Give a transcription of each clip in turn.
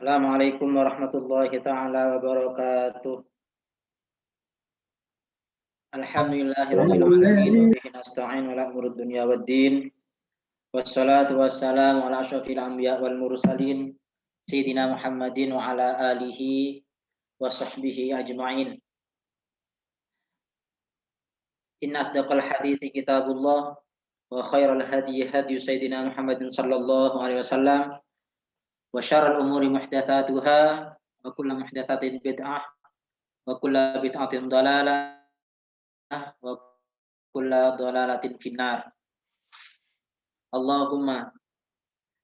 Assalamualaikum warahmatullahi taala wabarakatuh. Alhamdulillahirabbil alamin wa bihi nasta'in ala umurid dunya waddin. Wassalatu wassalamu ala asyrofil anbiya wal mursalin sayyidina Muhammadin wa ala alihi wa sahbihi ajma'in. Inna asdaqal hadithi kitabullah wa khairal hadi hadi sayyidina Muhammadin sallallahu alaihi wasallam wa syarrul umuri muhdatsatuha wa kullu muhdatsatin bid'ah wa kullu bid'atin dhalalah wa kulla dhalalatin finnar. Allahumma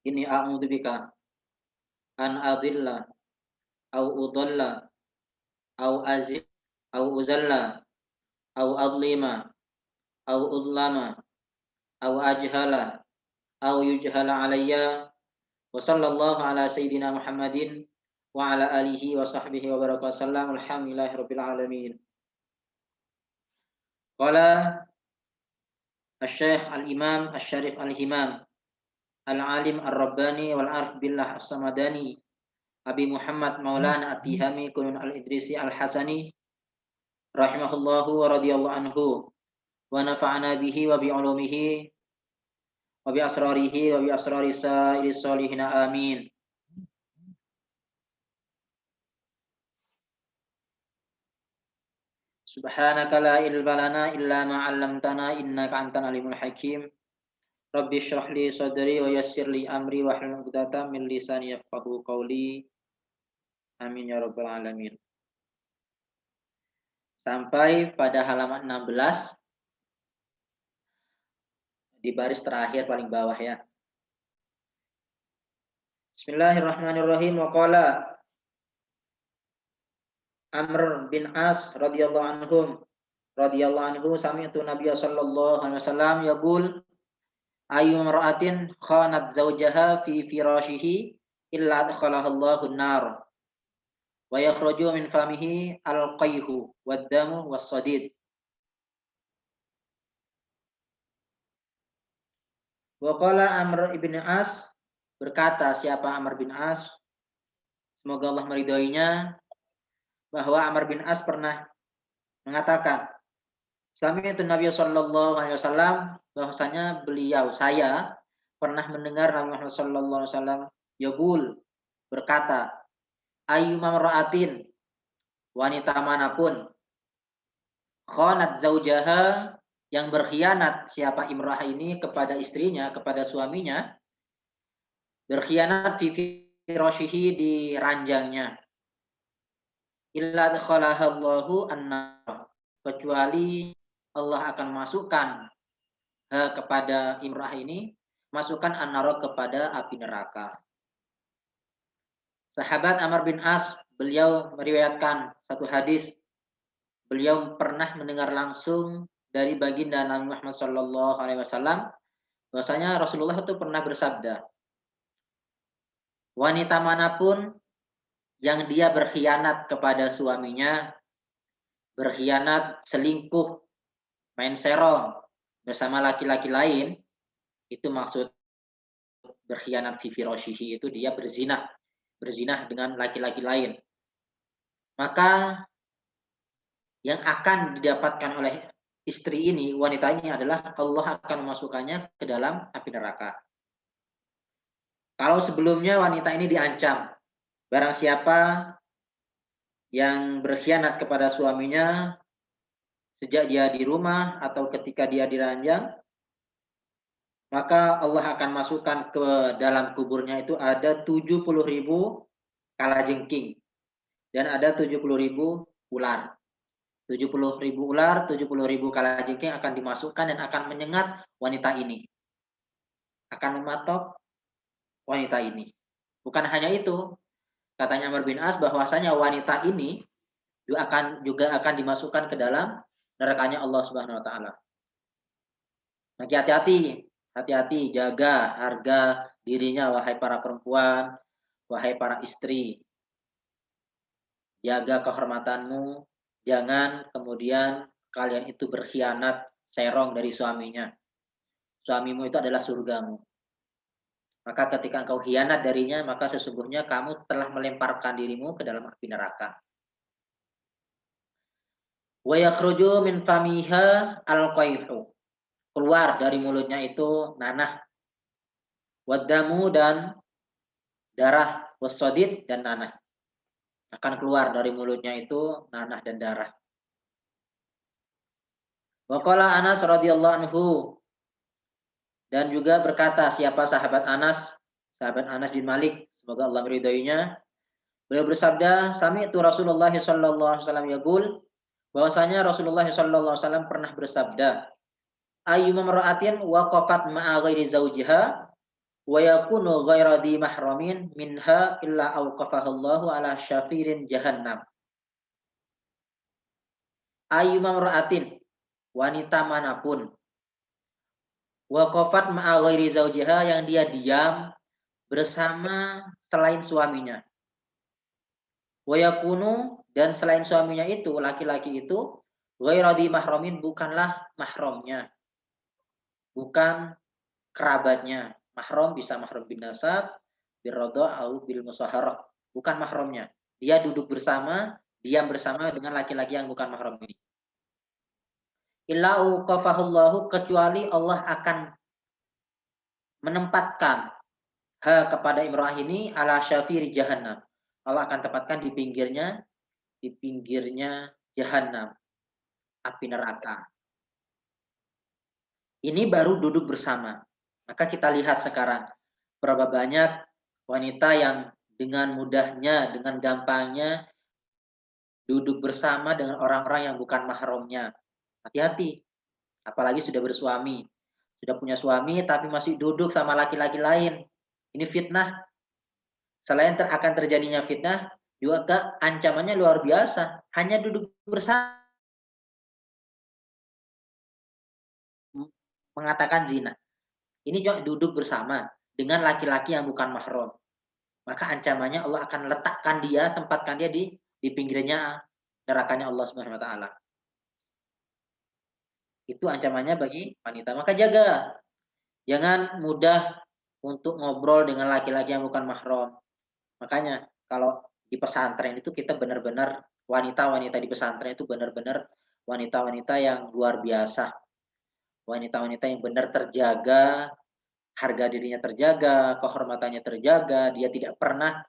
inni a'udzubika an adilla au udalla au azim au uzalla au adlima au udlama au ajhala au yujhala alayya wa sallallahu ala sayyidina Muhammadin wa ala alihi wa sahbihi wa baraka sallam. Alhamdulillahi rabbil alamin. Qala Asy-Syaikh Al-Imam Asy-Syarif Al-Himam Al-Alim Ar-Rabbani wal Arif Billah As-Samadani Abi Muhammad Maulana At-Tihami Kunun Al-Idrisi Al-Hasani rahimahullahu wa radhiyallahu anhu wa nafa'ana bihi wa bi ulumihi wa bi asrarihi wa bi asrari sa'iri sholihin amin. Subhanaka la ilma lana illa ma 'allamtana innaka antal alimul hakim. Rabbi shrah li sadri wa yassir li amri wa hlul 'uqdatam min lisani yafqahu qawli. Amin ya rabbal alamin. Sampai pada halaman 16 di baris terakhir paling bawah ya. Bismillahirrahmanirrahim. Wa qala Amr bin As radhiyallahu anhu sami'tu Nabiy sallallahu alaihi wasallam yaqul ayu mar'atin khanat zawjaha fi firashihi illa adkhalaha Allahu an-nar wa yakhruju min famihi al-qayhu wad-damu was-sadid. Wa qala Amr ibn As, berkata siapa Amr bin As, semoga Allah meridhoinya, bahwa Amr bin As pernah mengatakan sami'tu Nabiy sallallahu alaihi wasallam, bahwasanya saya pernah mendengar Nabi Muhammad sallallahu alaihi wasallam yaqul, berkata, ayyuma mar'atin, wanita manapun, khanat zaujaha, yang berkhianat, siapa imra'ah ini, kepada istrinya, kepada suaminya, berkhianat fi firashihi, di ranjangnya, illa adkhalahallahu an-nar, kecuali Allah akan masukkan kepada imra'ah ini, masukkan an-nar, kepada api neraka. Sahabat Amr bin As, beliau meriwayatkan satu hadis. Beliau pernah mendengar langsung dari baginda Nabi Muhammad sallallahu alaihi wasallam bahwasanya Rasulullah itu pernah bersabda, wanita manapun yang dia berkhianat kepada suaminya, berkhianat, selingkuh, main serong bersama laki-laki lain, itu maksud berkhianat fi firashihi, itu dia berzinah dengan laki-laki lain. Maka yang akan didapatkan oleh istri ini, wanita ini, adalah Allah akan memasukkannya ke dalam api neraka. Kalau sebelumnya wanita ini diancam, barang siapa yang berkhianat kepada suaminya sejak dia di rumah atau ketika dia diranjang, maka Allah akan masukkan ke dalam kuburnya itu ada 70.000 kalajengking dan ada 70.000 ular. 70.000 ular, 70.000 kalajengking akan dimasukkan dan akan menyengat wanita ini, akan mematok wanita ini. Bukan hanya itu, katanya Amr bin As, bahwasanya wanita ini juga akan dimasukkan ke dalam nerakanya Allah Subhanahu wa taala. Maka hati-hati, jaga harga dirinya, wahai para perempuan, wahai para istri. Jaga kehormatanmu, jangan kemudian kalian itu berkhianat, serong dari suaminya. Suamimu itu adalah surgamu. Maka ketika engkau khianat darinya, maka sesungguhnya kamu telah melemparkan dirimu ke dalam api neraka. Wa yakhruju min famiha al-qayhu. Keluar dari mulutnya itu nanah, wadamu dan darah, wasodid dan nanah. Akan keluar dari mulutnya itu nanah dan darah. Wa qala Anas radhiyallahu anhu, dan juga berkata siapa sahabat Anas bin Malik, semoga Allah meridhoinya. Beliau bersabda, sami'tu Rasulullah sallallahu alaihi wasallam yaqul, bahwasanya Rasulullah sallallahu alaihi wasallam pernah bersabda, ayyuma mar'atin waqafat ma'a ghairi zawjiha wa yakunu ghaira dhi mahramin minha illa awqafahallahu ala syafirin jahannam. Ayyuma mar'atin, wanita manapun, waqafat ma'a ghairi zawjiha, yang dia diam bersama selain suaminya. Wa yakunu, dan selain suaminya itu, laki-laki itu, ghaira dhi mahramin, bukanlah mahramnya, bukan kerabatnya. Mahram bisa mahram bin nasab, bil radha au bil musaharah, bukan mahramnya. Dia duduk bersama, diam bersama dengan laki-laki yang bukan mahram ini. Illa uqafahullahu, kecuali Allah akan menempatkan kepada imra'ah ini ala syafiri jahannam. Allah akan tempatkan di pinggirnya jahannam, api neraka. Ini baru duduk bersama. Maka kita lihat sekarang berapa banyak wanita yang dengan mudahnya, dengan gampangnya duduk bersama dengan orang-orang yang bukan mahramnya. Hati-hati, apalagi sudah bersuami, sudah punya suami tapi masih duduk sama laki-laki lain. Ini fitnah. Selain akan terjadinya fitnah, juga ancamannya luar biasa. Hanya duduk bersama mengatakan zina. Ini juga duduk bersama dengan laki-laki yang bukan mahram. Maka ancamannya Allah akan letakkan dia, tempatkan dia di pinggirnya nerakanya Allah Subhanahu wa taala. Itu ancamannya bagi wanita. Maka jaga. Jangan mudah untuk ngobrol dengan laki-laki yang bukan mahram. Makanya kalau di pesantren itu kita benar-benar, wanita-wanita di pesantren itu benar-benar wanita-wanita yang luar biasa. Wanita-wanita yang benar terjaga, harga dirinya terjaga, kehormatannya terjaga, dia tidak pernah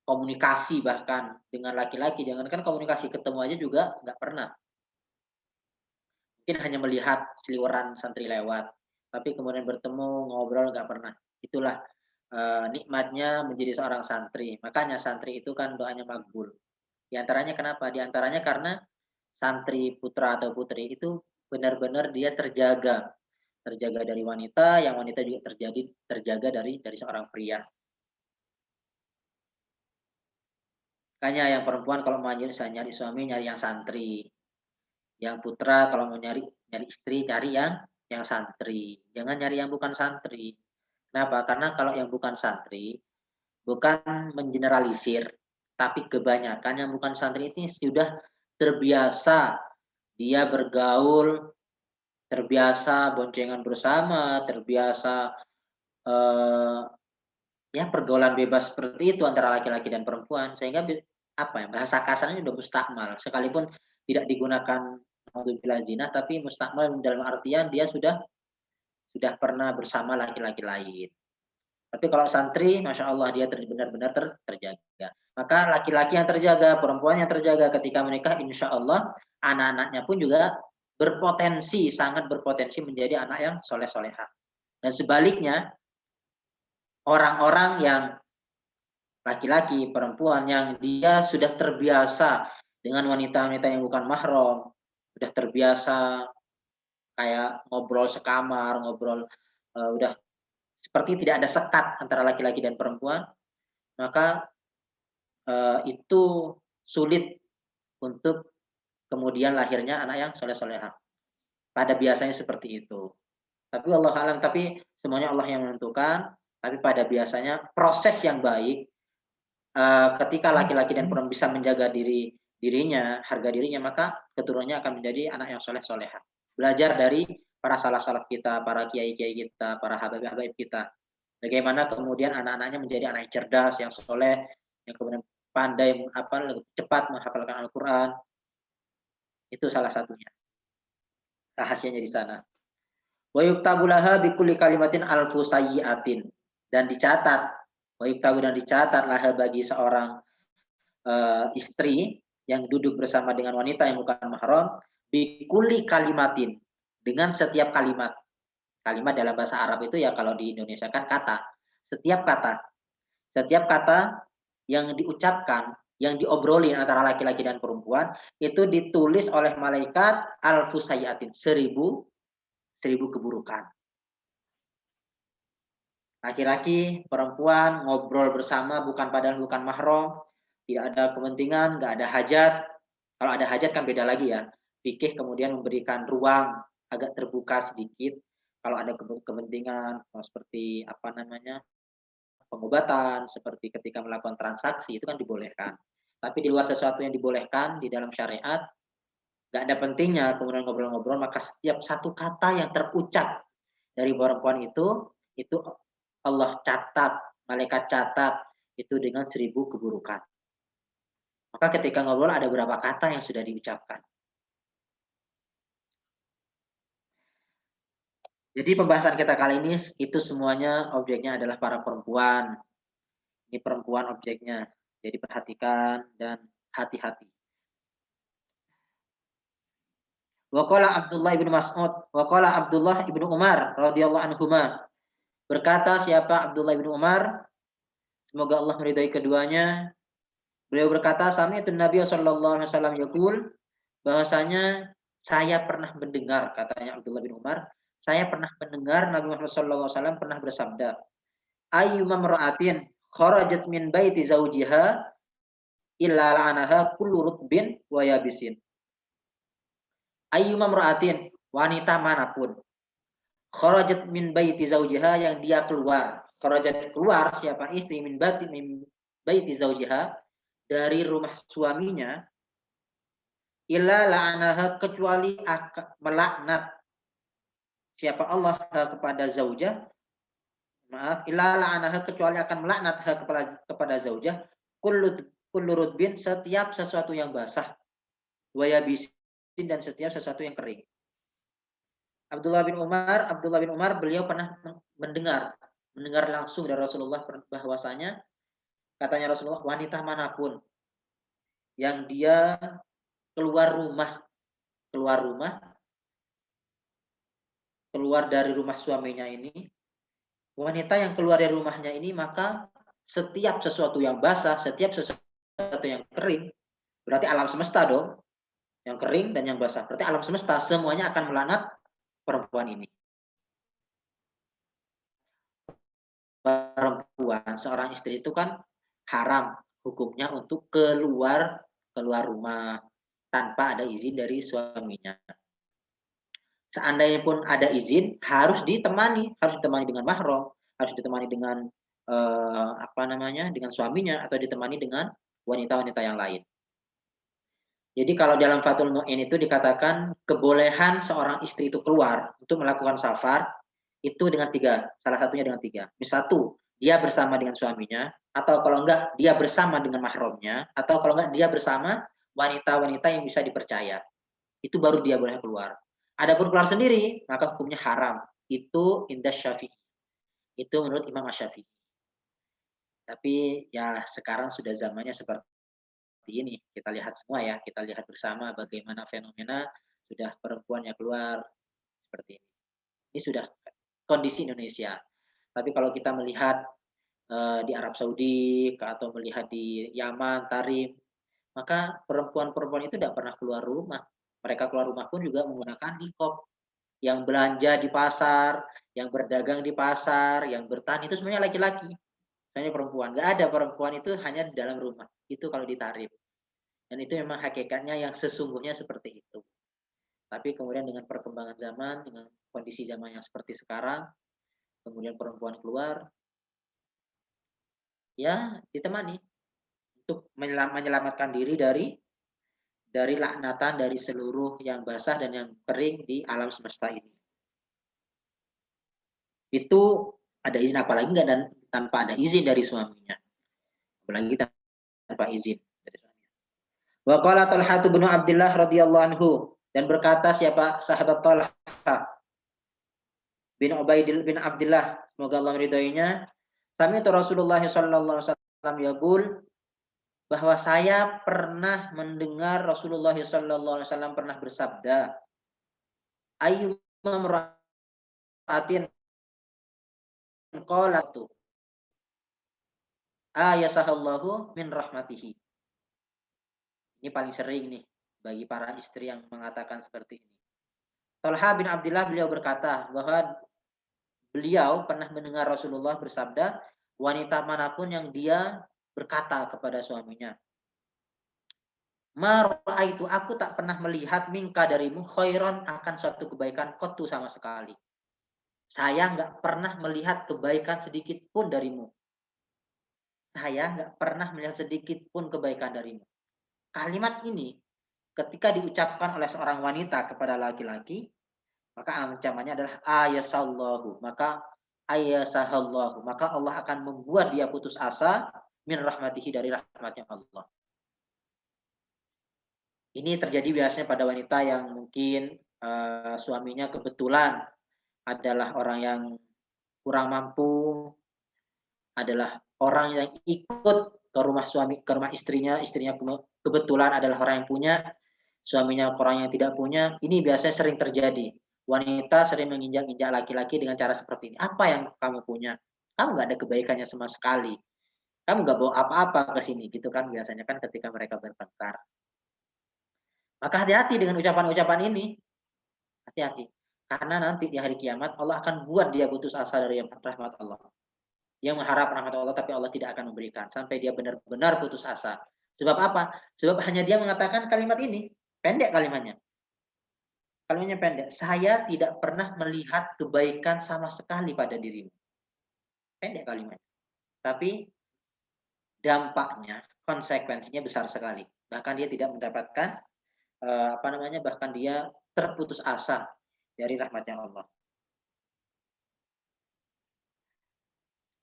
komunikasi bahkan dengan laki-laki. Jangankan komunikasi, ketemu aja juga nggak pernah. Mungkin hanya melihat seliweran santri lewat, tapi kemudian bertemu, ngobrol nggak pernah. Itulah nikmatnya menjadi seorang santri. Makanya santri itu kan doanya makbul. Di antaranya kenapa? Di antaranya karena santri putra atau putri itu benar-benar dia terjaga dari wanita, yang wanita juga terjaga dari seorang pria. Makanya yang perempuan kalau mau nyari suami, nyari yang santri. Yang putra kalau mau nyari istri, cari yang santri. Jangan nyari yang bukan santri. Kenapa? Karena kalau yang bukan santri, bukan mengeneralisir, tapi kebanyakan yang bukan santri ini sudah terbiasa dia bergaul, terbiasa boncengan bersama, terbiasa ya pergaulan bebas seperti itu antara laki-laki dan perempuan, sehingga bahasa kasarnya sudah mustakmal, sekalipun tidak digunakan naudzubillah zina, tapi mustakmal dalam artian dia sudah pernah bersama laki-laki lain. Tapi kalau santri, masya Allah dia benar-benar terjaga. Maka laki-laki yang terjaga, perempuan yang terjaga ketika menikah, insya Allah anak-anaknya pun juga sangat berpotensi menjadi anak yang soleh-solehah. Dan sebaliknya, orang-orang yang laki-laki, perempuan yang dia sudah terbiasa dengan wanita-wanita yang bukan mahram, sudah terbiasa kayak ngobrol sekamar, udah seperti tidak ada sekat antara laki-laki dan perempuan, maka itu sulit untuk kemudian lahirnya anak yang soleh-solehah. Pada biasanya seperti itu. Tapi Allah alam, tapi semuanya Allah yang menentukan. Tapi pada biasanya proses yang baik, ketika laki-laki dan perempuan bisa menjaga dirinya, harga dirinya, maka keturunannya akan menjadi anak yang soleh-solehah. Belajar dari para salaf-salaf kita, para kiai-kiai kita, para habaib-habaib kita. Bagaimana kemudian anak-anaknya menjadi anak yang cerdas, yang soleh, yang kemudian pandai lebih cepat menghafalkan Al-Quran. Itu salah satunya. Rahasianya di sana. Wa yuktabu laha bikulli kalimatin alfu sayyi'atin. Dan dicatat, wa yuktabu dan dicatat laha bagi seorang istri yang duduk bersama dengan wanita yang bukan mahram bikulli kalimatin, dengan setiap kalimat. Kalimat dalam bahasa Arab itu ya kalau di Indonesia kan kata. Setiap kata. Setiap kata yang diucapkan, yang diobrolin antara laki-laki dan perempuan, itu ditulis oleh malaikat alfu sayyatin, 1000 keburukan. Laki-laki, perempuan ngobrol bersama padahal bukan mahram, tidak ada kepentingan, nggak ada hajat. Kalau ada hajat kan beda lagi ya. Fikih kemudian memberikan ruang agak terbuka sedikit. Kalau ada kepentingan seperti pengobatan, seperti ketika melakukan transaksi itu kan dibolehkan. Tapi di luar sesuatu yang dibolehkan di dalam syariat, nggak ada pentingnya kemudian ngobrol-ngobrol, maka setiap satu kata yang terucap dari perempuan itu Allah catat, malaikat catat itu dengan 1000 keburukan. Maka ketika ngobrol ada berapa kata yang sudah diucapkan. Jadi pembahasan kita kali ini itu semuanya objeknya adalah para perempuan. Ini perempuan objeknya. Jadi perhatikan dan hati-hati. Waqala Abdullah ibnu Mas'ud, waqala Abdullah ibnu Umar radhiyallahu anhuma. Berkata siapa Abdullah ibnu Umar, semoga Allah meridai keduanya. Beliau berkata, sami'tu Nabi sallallahu alaihi wasallam yaqul, bahwasanya saya pernah mendengar, katanya Abdullah bin Umar, saya pernah mendengar Nabi Muhammad sallallahu alaihi wasallam pernah bersabda, ayyuma mar'atin kharajat min baiti zawjiha illa la'anaha kullu rutbin wa yabisin. Ayyuma mar'atin, wanita manapun, kharajat min baiti zawjiha, yang dia keluar, kharajat keluar siapa istri min baiti zawjiha, dari rumah suaminya, illa la'anaha, kecuali melaknat siapa Allah kepada zaujah, illa la'anaha, kecuali akan melaknat kepada zaujah, kullu rutbin, setiap sesuatu yang basah, wa yabisin, dan setiap sesuatu yang kering. Abdullah bin Umar beliau pernah mendengar langsung dari Rasulullah bahwasanya katanya Rasulullah, wanita manapun yang dia keluar dari rumah suaminya ini, wanita yang keluar dari rumahnya ini, maka setiap sesuatu yang basah, setiap sesuatu yang kering, berarti alam semesta dong, yang kering dan yang basah, berarti alam semesta semuanya akan melaknat perempuan ini. Perempuan, seorang istri itu kan haram hukumnya untuk keluar rumah tanpa ada izin dari suaminya. Seandainya pun ada izin, harus ditemani dengan mahram, harus ditemani dengan dengan suaminya, atau ditemani dengan wanita-wanita yang lain. Jadi kalau dalam Fathul Mu'in itu dikatakan kebolehan seorang istri itu keluar untuk melakukan safar itu dengan 3, salah satunya dengan 3. Satu, dia bersama dengan suaminya, atau kalau enggak dia bersama dengan mahramnya, atau kalau enggak dia bersama wanita-wanita yang bisa dipercaya. Itu baru dia boleh keluar. Adapun keluar sendiri, maka hukumnya haram. Itu indah Syafi'i. Itu menurut Imam Syafi'i. Tapi ya sekarang sudah zamannya seperti ini. Kita lihat semua ya, kita lihat bersama bagaimana fenomena sudah perempuan yang keluar seperti ini. Ini sudah kondisi Indonesia. Tapi kalau kita melihat di Arab Saudi atau melihat di Yaman, Tarim, maka perempuan-perempuan itu tidak pernah keluar rumah. Mereka keluar rumah pun juga menggunakan niqab. Yang belanja di pasar, yang berdagang di pasar, yang bertani itu semuanya laki-laki. Hanya perempuan. Nggak ada perempuan itu hanya di dalam rumah. Itu kalau di Tarim. Dan itu memang hakikatnya yang sesungguhnya seperti itu. Tapi kemudian dengan perkembangan zaman, dengan kondisi zaman yang seperti sekarang, kemudian perempuan keluar, ya ditemani untuk menyelamatkan diri dari laknatan dari seluruh yang basah dan yang kering di alam semesta ini. Itu ada izin, apalagi enggak dan tanpa ada izin dari suaminya, apalagi tanpa izin dari suaminya. Wa qala Talhah bin Abdullah radhiyallahu anhu, dan berkata siapa sahabat Talhah bin Ubaidillah bin Abdullah, semoga Allah meridainya, sami itu Rasulullah sallallahu alaihi wasallam yaqul, bahwa saya pernah mendengar Rasulullah sallallahu alaihi wasallam pernah bersabda, ayyuma mar'atin qalatu ayasahallahu min rahmatihi. Ini paling sering nih bagi para istri yang mengatakan seperti ini. Talha bin Abdullah beliau berkata bahwa beliau pernah mendengar Rasulullah bersabda, wanita manapun yang dia berkata kepada suaminya, itu aku tak pernah melihat minka darimu khairon akan suatu kebaikan kotu sama sekali. Saya nggak pernah melihat kebaikan sedikit pun darimu. Saya nggak pernah melihat sedikit pun kebaikan darimu. Kalimat ini ketika diucapkan oleh seorang wanita kepada laki-laki, maka ancamannya adalah ayasallahu, maka ayasahallahu, maka Allah akan membuat dia putus asa min rahmatihi, dari rahmatnya Allah. Ini terjadi biasanya pada wanita yang mungkin suaminya kebetulan adalah orang yang kurang mampu, adalah orang yang ikut ke rumah suami, ke rumah istrinya kebetulan adalah orang yang punya, suaminya orang yang tidak punya. Ini biasanya sering terjadi. Wanita sering menginjak-injak laki-laki dengan cara seperti ini. Apa yang kamu punya? Kamu nggak ada kebaikannya sama sekali. Kamu nggak bawa apa-apa ke sini, gitu kan biasanya kan ketika mereka bertengkar. Maka hati-hati dengan ucapan-ucapan ini. Hati-hati. Karena nanti di hari kiamat Allah akan buat dia putus asa dari rahmat Allah. Yang mengharap rahmat Allah tapi Allah tidak akan memberikan sampai dia benar-benar putus asa. Sebab apa? Sebab hanya dia mengatakan kalimat ini, pendek kalimatnya. Kalimatnya pendek. Saya tidak pernah melihat kebaikan sama sekali pada dirimu. Pendek kalimatnya. Tapi dampaknya, konsekuensinya besar sekali. Bahkan dia tidak mendapatkan bahkan dia terputus asa dari rahmatnya Allah.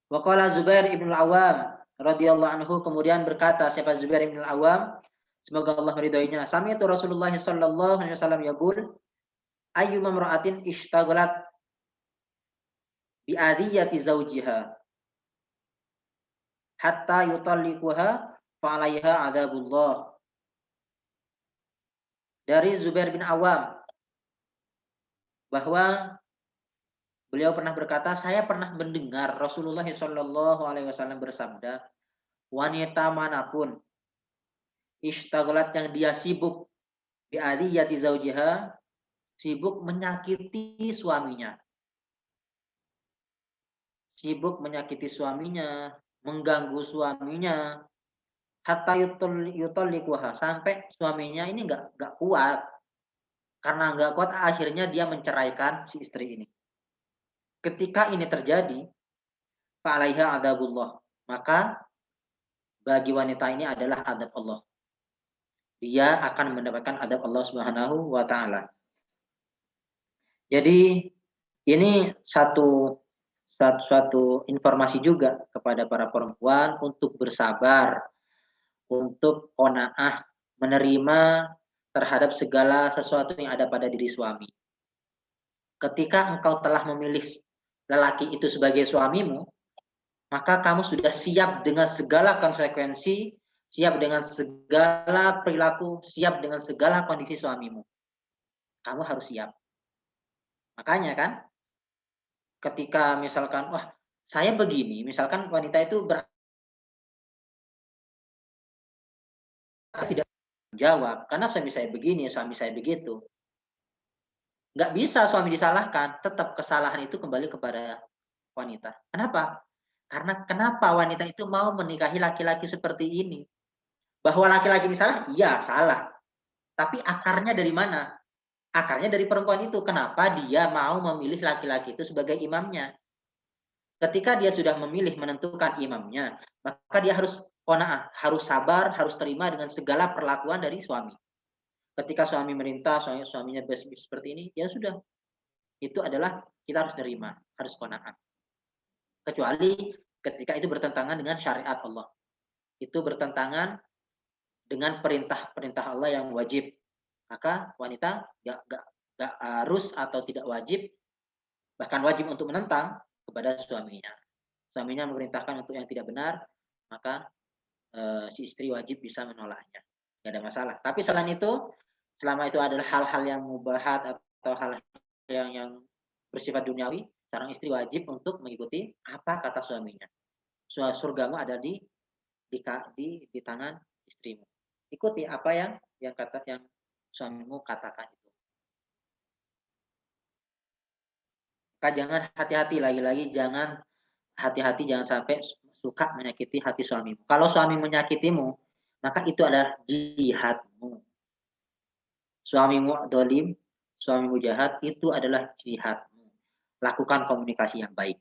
Wa qala Zubair ibn al-Awwam radhiyallahu anhu, kemudian berkata siapa Zubair ibn al-Awwam, semoga Allah meridainya, sami itu Rasulullah sallallahu alaihi wasallam yaqul, ayyuma imra'atin ishtaghalat bi adiyati zawjiha hatta yutalliquha fa 'alaiha adzabullah. Dari Zubair bin Awam bahwa beliau pernah berkata, saya pernah mendengar Rasulullah Shallallahu Alaihi Wasallam bersabda, wanita manapun ishtaghalat yang dia sibuk bi adiyati zaujiha, sibuk menyakiti suaminya, mengganggu suaminya, hatta yutalliquha, sampai suaminya ini nggak kuat. Karena nggak kuat akhirnya dia menceraikan si istri ini. Ketika ini terjadi, fa'alaiha adabullah, maka bagi wanita ini adalah adab Allah. Dia akan mendapatkan adab Allah Subhanahu wa taala. Jadi ini satu informasi juga kepada para perempuan untuk bersabar, untuk qanaah, menerima terhadap segala sesuatu yang ada pada diri suami. Ketika engkau telah memilih lelaki itu sebagai suamimu, maka kamu sudah siap dengan segala konsekuensi, siap dengan segala perilaku, siap dengan segala kondisi suamimu. Kamu harus siap. Makanya kan, ketika misalkan, wah saya begini, misalkan wanita itu tidak menjawab, karena suami saya begini, suami saya begitu. Nggak bisa suami disalahkan, tetap kesalahan itu kembali kepada wanita. Kenapa? Karena kenapa wanita itu mau menikahi laki-laki seperti ini? Bahwa laki-laki ini salah? Iya, salah. Tapi akarnya dari mana? Akarnya dari perempuan itu. Kenapa dia mau memilih laki-laki itu sebagai imamnya? Ketika dia sudah memilih menentukan imamnya, maka dia harus qanaah, harus sabar, harus terima dengan segala perlakuan dari suami. Ketika suami merintah, suaminya seperti ini, ya sudah. Itu adalah kita harus terima, harus qanaah. kecuali ketika itu bertentangan dengan syariat Allah. Itu bertentangan dengan perintah-perintah Allah yang wajib. Maka wanita nggak harus atau tidak wajib, bahkan wajib untuk menentang kepada suaminya. Suaminya memerintahkan untuk yang tidak benar, maka si istri wajib bisa menolaknya. Tidak ada masalah. Tapi selain itu, selama itu adalah hal-hal yang mubahat atau hal yang bersifat duniawi, seorang istri wajib untuk mengikuti apa kata suaminya. Surgamu ada di tangan istrimu. Ikuti apa yang suamimu katakan itu. Maka jangan hati-hati, lagi-lagi jangan hati-hati, jangan sampai suka menyakiti hati suamimu. Kalau suami menyakitimu, maka itu adalah jihadmu. Suamimu dolim, suamimu jahat, itu adalah jihadmu. Lakukan komunikasi yang baik.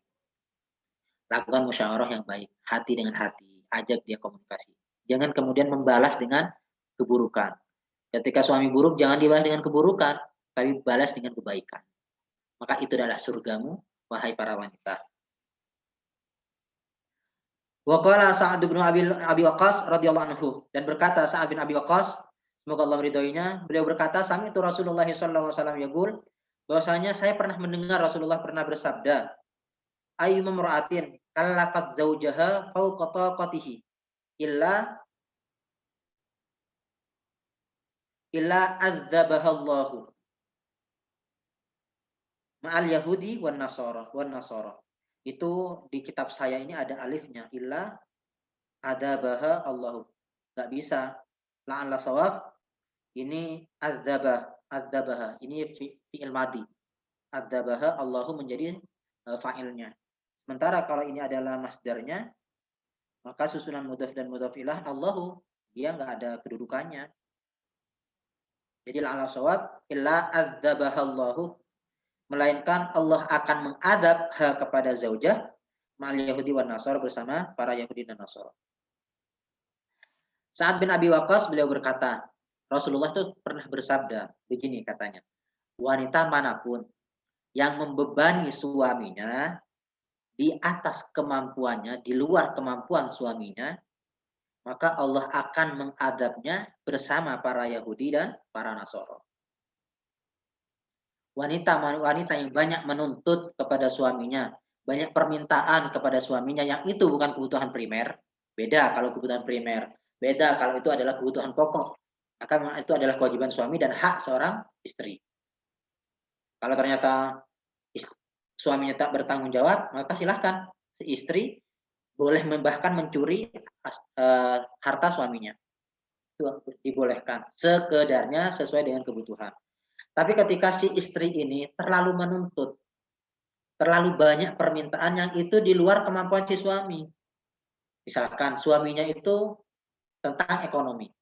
Lakukan musyawarah yang baik. Hati dengan hati. Ajak dia komunikasi. Jangan kemudian membalas dengan keburukan. Ketika suami buruk, jangan dibalas dengan keburukan, tapi balas dengan kebaikan. Maka itu adalah surgamu, wahai para wanita. Wa qala Sa'ad bin Abi Waqqas radhiyallahu anhu, dan berkata Sa'ad bin Abi Waqqas, semoga Allah meridhoinya, beliau berkata, sami itu Rasulullah sallallahu alaihi wasallam yaqul, bahwasanya saya pernah mendengar Rasulullah pernah bersabda, ayyuma mar'atin kallafat zaujaha fawqa taqatihi illa adzabahallahu ma'al yahudi wan nasara. Itu di kitab saya ini ada alifnya, illa adzabaha Allahu. Enggak bisa. La'alla shawab ini adzabaha. Ini fi'il madi. Adzabaha Allahu menjadi fa'ilnya. Sementara kalau ini adalah masdarnya, maka susunan mudhaf dan mudhaf ilah Allahu, dia enggak ada kedudukannya. Jadi la'alla shawab illa adzabaha Allahu, melainkan Allah akan mengadab kepada zaujah ma'al Yahudi wan Nasara, bersama para Yahudi dan Nasara. Sa'ad bin Abi Waqqas beliau berkata, Rasulullah itu pernah bersabda begini katanya, wanita manapun yang membebani suaminya di atas kemampuannya, di luar kemampuan suaminya, maka Allah akan mengadabnya bersama para Yahudi dan para Nasara. Wanita yang banyak menuntut kepada suaminya, banyak permintaan kepada suaminya yang itu bukan kebutuhan primer, beda kalau kebutuhan primer, beda kalau itu adalah kebutuhan pokok, maka itu adalah kewajiban suami dan hak seorang istri. Kalau ternyata suaminya tak bertanggung jawab, maka silahkan si istri boleh bahkan mencuri harta suaminya. Itu dibolehkan, sekedarnya sesuai dengan kebutuhan. Tapi ketika si istri ini terlalu menuntut, terlalu banyak permintaan yang itu di luar kemampuan si suami. Misalkan suaminya itu tentang ekonomi.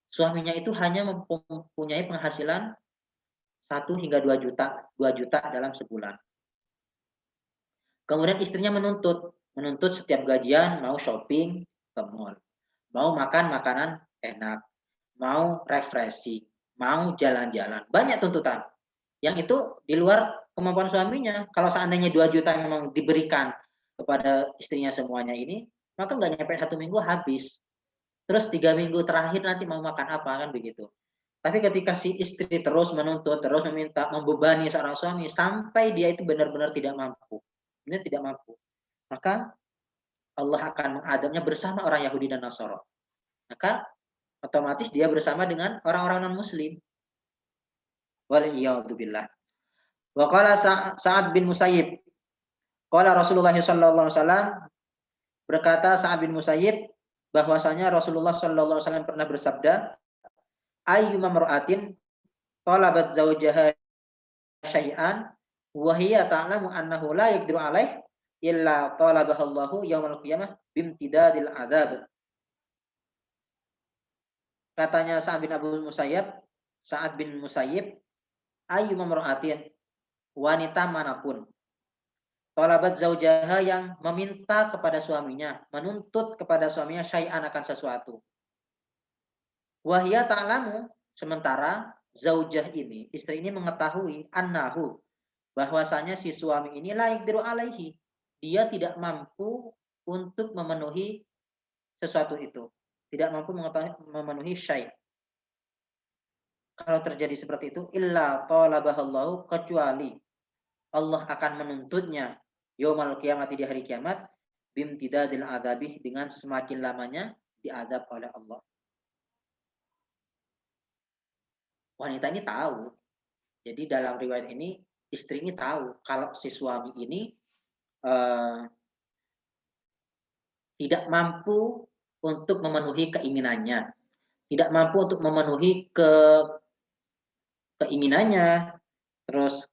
Suaminya itu hanya mempunyai penghasilan 1 hingga 2 juta dalam sebulan. Kemudian istrinya menuntut setiap gajian mau shopping ke mall, mau makan makanan enak, mau refreshing, mau jalan-jalan, banyak tuntutan. Yang itu di luar kemampuan suaminya. Kalau seandainya 2 juta memang diberikan kepada istrinya semuanya ini, maka nggak nyampe 1 minggu habis. Terus 3 minggu terakhir nanti mau makan apa, kan begitu. Tapi ketika si istri terus menuntut, terus meminta, membebani seorang suami sampai dia itu benar-benar tidak mampu, maka Allah akan mengadabnya bersama orang Yahudi dan Nasara. Maka otomatis dia bersama dengan orang-orang non-muslim. Waliyadzubillah. Wa qala Sa'ad bin Musayyib, qala Rasulullah sallallahu alaihi wasallam, berkata Sa'ad bin Musayyib bahwasanya Rasulullah sallallahu alaihi wasallam pernah bersabda, ayyuma mar'atin talabat zawjaha syai'an wa hiya ta'lamu annahu la yaqdiru alaih illa talabahu Allahu yaumal qiyamah bimtidadil adzab. Katanya Sa'ad bin Musayyib, ayyuma mar'atin, wanita manapun, talabat zaujaha, yang meminta kepada suaminya, menuntut kepada suaminya syai'an, akan sesuatu. Wahia ta'lamu, sementara zaujah ini, istri ini mengetahui, annahu, bahwasanya si suami ini la yaqdiru alaihi, dia tidak mampu untuk memenuhi sesuatu itu, tidak mampu memenuhi syai'. Kalau terjadi seperti itu, illa talabahallahu, kecuali Allah akan menuntutnya yaumal qiyamati, di hari kiamat, bimtidadil adzabih, dengan semakin lamanya diadab oleh Allah. Wanita ini tahu. Jadi dalam riwayat ini istri ini tahu kalau si suami ini tidak mampu untuk memenuhi keinginannya, tidak mampu untuk memenuhi keinginannya, terus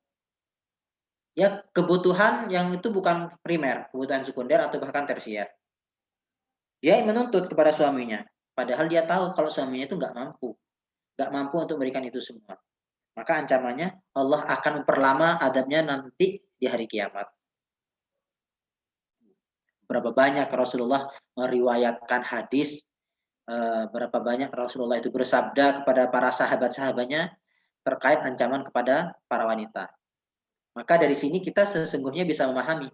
ya kebutuhan yang itu bukan primer, kebutuhan sekunder atau bahkan tersier. Dia menuntut kepada suaminya, padahal dia tahu kalau suaminya itu nggak mampu untuk memberikan itu semua. Maka ancamannya Allah akan memperlama adabnya nanti di hari kiamat. Berapa banyak Rasulullah meriwayatkan hadis, berapa banyak Rasulullah itu bersabda kepada para sahabat-sahabatnya terkait ancaman kepada para wanita. Maka dari sini kita sesungguhnya bisa memahami,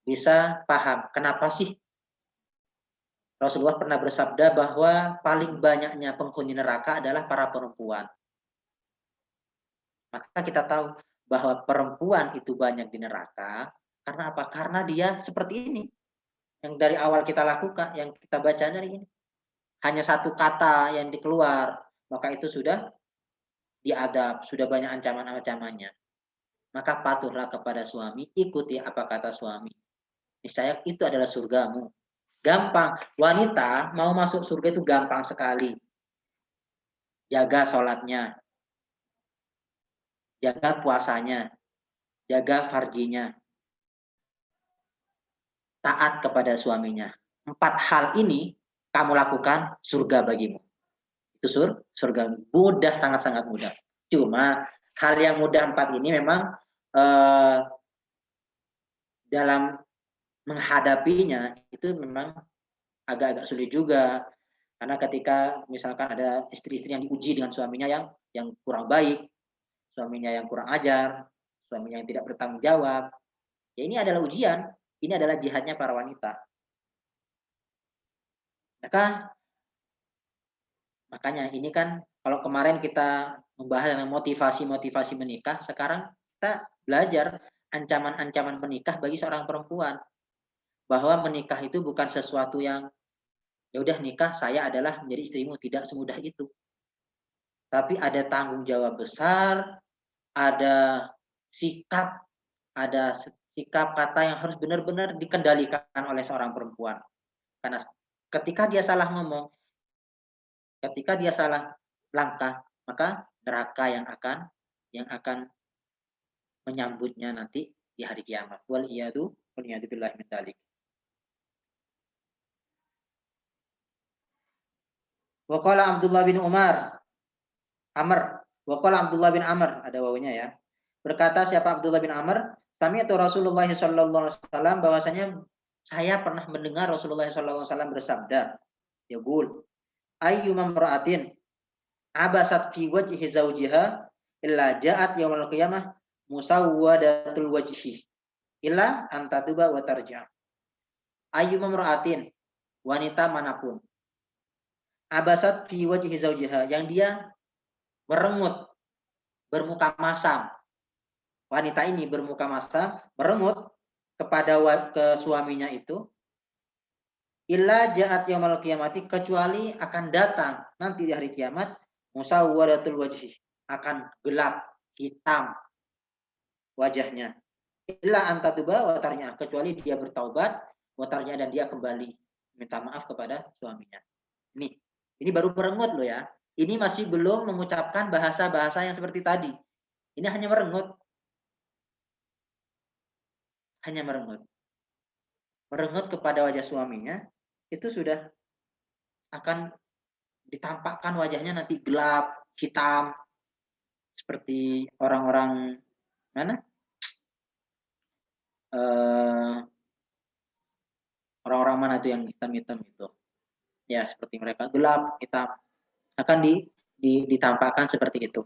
bisa paham kenapa sih Rasulullah pernah bersabda bahwa paling banyaknya penghuni neraka adalah para perempuan. Maka kita tahu bahwa perempuan itu banyak di neraka karena apa? Karena dia seperti ini. Yang dari awal kita lakukan, yang kita baca dari ini. Hanya satu kata yang dikeluar, maka itu sudah diadab, sudah banyak ancaman-ancamannya. Maka patuhlah kepada suami, ikuti apa kata suami. Niscaya itu adalah surgamu. Gampang. Wanita mau masuk surga itu gampang sekali. Jaga sholatnya, jaga puasanya, jaga farjinya, taat kepada suaminya. 4 hal ini kamu lakukan, surga bagimu. Itu surga. Mudah, sangat-sangat mudah. Cuma hal yang mudah 4 ini memang dalam menghadapinya itu memang agak-agak sulit juga. Karena ketika misalkan ada istri-istri yang diuji dengan suaminya yang kurang baik, suaminya yang kurang ajar, suaminya yang tidak bertanggung jawab, ya ini adalah ujian, ini adalah jihadnya para wanita. Makanya ini kan kalau kemarin kita membahas tentang motivasi-motivasi menikah, sekarang kita belajar ancaman-ancaman menikah bagi seorang perempuan. Bahwa menikah itu bukan sesuatu yang ya udah nikah saya adalah menjadi istrimu, tidak semudah itu. Tapi ada tanggung jawab besar, ada sikap kata yang harus benar-benar dikendalikan oleh seorang perempuan. Karena ketika dia salah ngomong, ketika dia salah langkah, maka neraka yang akan menyambutnya nanti di hari kiamat. Wal iyadu billahi min dzalik. Wa qala Abdullah bin Abdullah bin Amr, ada wawunya ya. Berkata siapa Abdullah bin Amr, sami'tu Rasulullah sallallahu alaihi wasallam, bahwasanya saya pernah mendengar Rasulullah sallallahu alaihi wasallam bersabda, yaqul ayyuma imra'atin abasat fi wajhi zawjiha illa ja'at yaumil qiyamah musawwadatul wajhi illa antatuba wa tarja. Ayyuma imra'atin, wanita manapun, abasat fi wajhi zawjiha, yang dia merengut, bermuka masam. Wanita ini bermuka masam, merengut kepada ke suaminya itu, illa ja'at yaumil qiyamati, kecuali akan datang nanti di hari kiamat musawwadatul wajhi, akan gelap, hitam wajahnya. Illa antatuba wa tarja, kecuali dia bertaubat, wa tarja, dan dia kembali minta maaf kepada suaminya. Ini baru merengut loh ya. Ini masih belum mengucapkan bahasa-bahasa yang seperti tadi. Ini hanya merengut. Hanya merengut. Merengut kepada wajah suaminya, itu sudah akan ditampakkan wajahnya nanti gelap, hitam, seperti orang-orang mana? Orang-orang mana itu yang hitam-hitam itu? Ya, seperti mereka gelap, hitam. Akan ditampakkan seperti itu.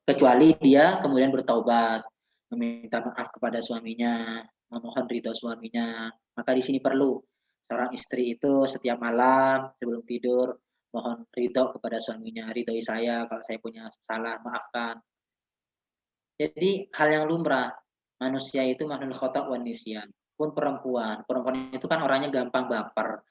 Kecuali dia kemudian bertaubat, meminta maaf kepada suaminya, memohon ridho suaminya. Maka di sini perlu seorang istri itu setiap malam sebelum tidur mohon ridho kepada suaminya, ridhoi saya kalau saya punya salah, maafkan. Jadi hal yang lumrah, manusia itu makhluk khata' wan nisyan. Pun perempuan itu kan orangnya gampang baper,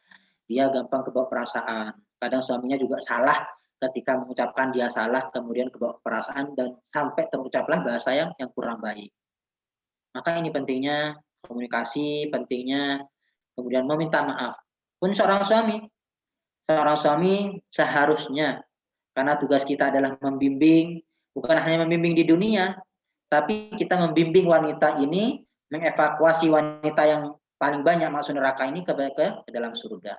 dia gampang kebawa perasaan. Kadang suaminya juga salah ketika mengucapkan dia salah, kemudian kebawa perasaan dan sampai terucaplah bahasa yang kurang baik. Maka ini pentingnya komunikasi, pentingnya kemudian meminta maaf. Pun seorang suami seharusnya, karena tugas kita adalah membimbing, bukan hanya membimbing di dunia, tapi kita membimbing wanita ini mengevakuasi wanita yang paling banyak masuk neraka ini ke dalam surga.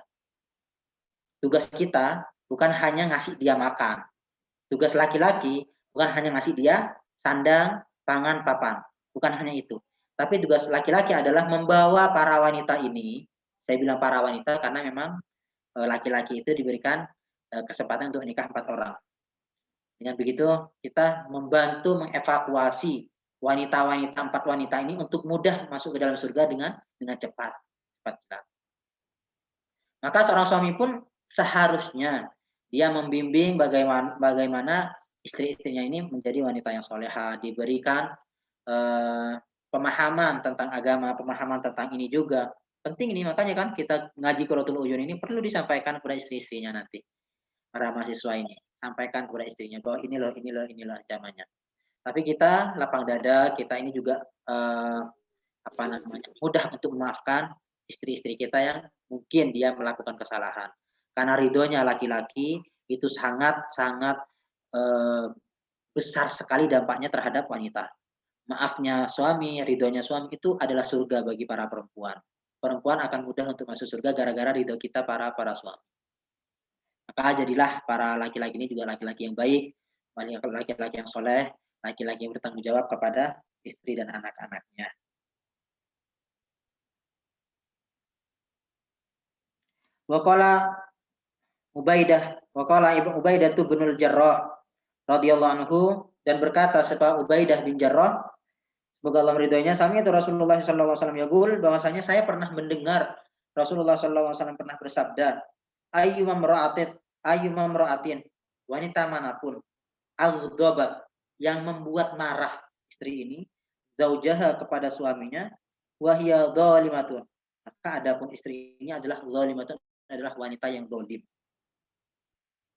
Tugas kita bukan hanya ngasih dia makan. Tugas laki-laki bukan hanya ngasih dia sandang, pangan, papan. Bukan hanya itu. Tapi tugas laki-laki adalah membawa para wanita ini, saya bilang para wanita karena memang laki-laki itu diberikan kesempatan untuk nikah 4 orang. Dengan begitu kita membantu mengevakuasi wanita-wanita 4 wanita ini untuk mudah masuk ke dalam surga dengan cepat. Maka seorang suami pun seharusnya dia membimbing bagaimana istri-istrinya ini menjadi wanita yang soleha, diberikan pemahaman tentang agama, pemahaman tentang ini juga. Penting ini, makanya kan kita ngaji Qurratul Uyun ini perlu disampaikan kepada istri-istrinya nanti. Para mahasiswa ini, sampaikan kepada istrinya bahwa ini loh zamannya. Tapi kita lapang dada, kita ini juga mudah untuk memaafkan istri-istri kita yang mungkin dia melakukan kesalahan. Karena ridhonya laki-laki itu sangat besar sekali dampaknya terhadap wanita. Maafnya suami, ridhonya suami itu adalah surga bagi para perempuan. Perempuan akan mudah untuk masuk surga gara-gara ridho kita para suami. Maka jadilah para laki-laki ini juga laki-laki yang baik, laki-laki yang soleh, laki-laki yang bertanggung jawab kepada istri dan anak-anaknya. Waqala Ibnu Ubaidah binul Jarrah radhiyallahu anhu, dan berkata sebab Ubaidah bin Jarrah, semoga Allah meridhoinya, sami itu Rasulullah sallallahu alaihi wasallam yaqul, bahwasanya saya pernah mendengar Rasulullah sallallahu alaihi wasallam pernah bersabda, ayyuma mar'atin, wanita manapun, aghdabat, yang membuat marah istri ini, zaujaha kepada suaminya, wa hiya dhalimatun, maka adapun istri ini adalah dhalimatun, adalah wanita yang zalim.